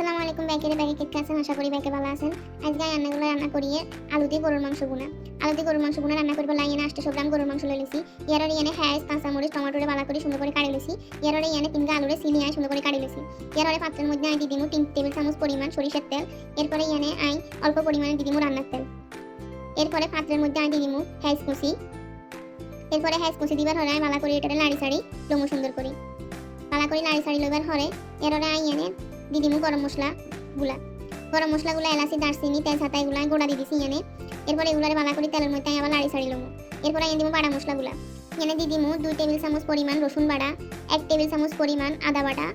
আসসালামু আলাইকুম ব্যাগে কেটে আছেন, আশা করি ব্যাগে ভালো আছেন। আজকে রান্নাগুলো রান্না করিয়ে আলু দিয়ে গরুর মাংস গুনা রান্না করবো। লাইনে 800 গ্রাম গরুর মাংস লইছি। ইয়ারে ইয়ানে হ্যাঁস কাঁচামরিচ টমেটোরে বালা করে সুন্দর করে কাটি লইছি। ইয়ারে ইয়ানে 3 আলুরে সিলিয়ায় সুন্দর করে কাটি লইছি। ইয়ারে পাত্রের মধ্যে আই দিদিমু 3 টেবিল চামচ পরিমাণ সরিষার তেল। এরপরে ইয়ানে আই অল্প পরিমাণে দিদিমু রান্নার তেল। এরপরে পাত্রের মধ্যে আই দিদিমু হ্যাঁস কুচি। এরপরে হ্যাঁস কুচি দিবার হরে বালা করে এটারে লাড়ি সাড়ি লমু সুন্দর করে বালা করে লাড়ি সাড়ি লইবার হরে এররে আই ইয়ানে দিদিমু গরম মশলাগুলা এলাচি দারচিনি তেজপাতা এগুলা গোড়া দিয়ে দিছি এনে। এরপরে এগুলারে বালা করে তেলের মধ্যে আবার লাড়ি সাড়ি লমু। এরপরে এনে দিমু বাটা মশলাগুলা। এনে দিয়ে দিমু 2 টেবিল চামচ পরিমাণ রসুন বাটা, 1 টেবিল চামচ পরিমাণ আদা বাটা,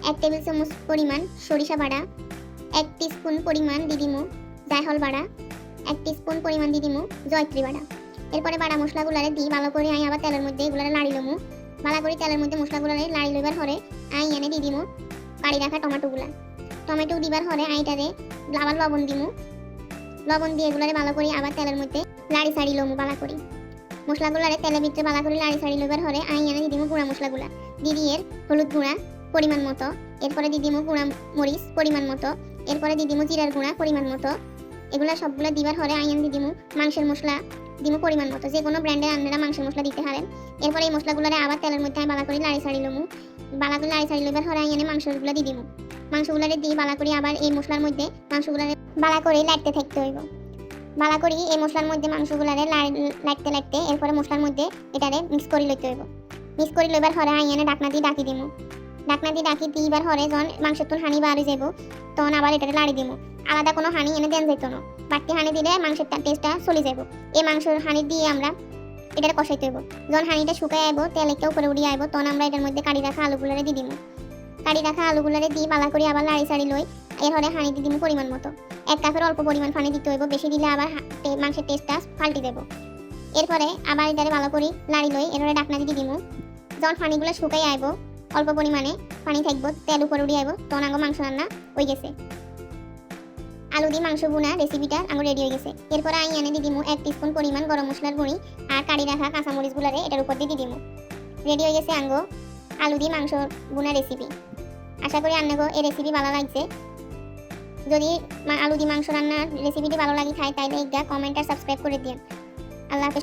1 টেবিল চামচ পরিমাণ সরিষা বাটা, 1 টিস্পুন পরিমাণ দিদিমু জায়ফল বাটা, 1 টিস্পুন পরিমাণ দিদিমু জয়ত্রী বাটা। এরপরে বাটা মশলাগুলারে দিয়ে ভালো করে আই আবার তেলের মধ্যে এগুলারে লাড়ি লমু। বালা করে তেলের মধ্যে মশলাগুলারে লাড়ি লইবার হরে আই এনে দিয়ে দিমু কাটি রাখা টমেটো দিবার হরে আইটারে আবার লবণ দিমু। লবণ দিয়ে এগুলারে ভালো করে আবার তেলের মধ্যে লাড়ি সাড়ি লমু বালা করি। মশলাগুলারে তেলের ভিতরে বালা করে লাড়ি সাড়ি লইবার হরে আই এনে দিদিমু গুঁড়া মশলাগুলা। দিদিয়ের হলুদ গুঁড়া পরিমাণ মতো, এরপরে দিদিমু গুঁড়া মরিচ পরিমাণ মতো, এরপরে দিদিমু জিরার গুঁড়া পরিমাণ মতো। এগুলা সবগুলা দিবার হরে আই এনে দিদিমু মাংসের মশলা দিমু পরিমাণ মতো। যে কোনো ব্র্যান্ডের আপনারা মাংসের মশলা দিতে পারেন। এরপরে এই মশলাগুলারে আবার তেলের মধ্যে বালা করে লাড়ি সাড়ি লমু। বালা করে লাড়ি সাড়ি লইবার হরে আই এনে মাংসগুলা দিয়ে দিমু। মাংসগুলারে দিয়ে বালা করে আবার এই মশলার মধ্যে মাংসগুলারে বালা করে লাড়তে থাকতে হইব। বালা করে এই মশলার মধ্যে মাংসগুলারে লাড়তে এরপরে মশলার মধ্যে এটারে মিক্স করে লইতে হইব। মিক্স করে লইবার হরে আই এনে ঢাকনা দিয়ে ডাকি দিমু। ঢাকনা দিয়ে ডাকি দিবার হরে যখন মাংসের তুন হানি বাড়ি যাব তখন আবার এটারে লাড়ি দিমু। আলাদা কোনো হানি এনে দেন যাইতো না। বাড়তি হানি দিলে মাংসের টেস্টটা চলে যাব। এই মাংসের হানি দিয়ে আমরা এটারে কষাইতে হইব। যখন হানিটা শুকায় আইব তেলকে উপরে উড়িয়ে আইব তখন আমরা এটার মধ্যে কাটি রাখা আলুগুলারে দিয়ে দিমু। কাটি রাখা আলুগুলারে দিয়ে বালা করে আবার লাড়ি সাড়ি লই। এর হরে হানি দিয়ে দিমু পরিমাণ মতো। 1 কাপের অল্প পরিমাণ পানি দিতে হইব, বেশি দিলে আবার মাংসের টেস্টটা পাল্টে দেব। এরপরে আবার এটারে ভালো করে লাড়ি লই। এরপরে ঢাকনা দিয়ে দিমু। যখন পানিগুলো শুকাই আইব অল্প পরিমাণে পানি থাকবো, তেল উপরে উড়িয়ে আইব তখন আঙ্গ মাংস রান্না হয়ে গেছে। আলু দিয়ে মাংস বোনা রেসিপিটা আঙ্গ রেডি হয়ে গেছে। এরপরে আই এনে দিয়ে দিমু 1 টিস্পুন পরিমাণ গরম মশলার গুঁড়ি আর কাটি রাখা কাঁচামরিচগুলারে এটার উপর দিয়ে দিমু। রেডি হয়ে গেছে আঙ্গ আলু দিয়ে মাংস বোনা রেসিপি। আশা করি আপনাকে এই রেসিপি ভালো লাগছে। যদি আলু দিয়ে মাংস রান্নার রেসিপিটি ভালো লাগে তাহলে একটা কমেন্ট আর সাবস্ক্রাইব করে দিন। আল্লাহ হাফেজ।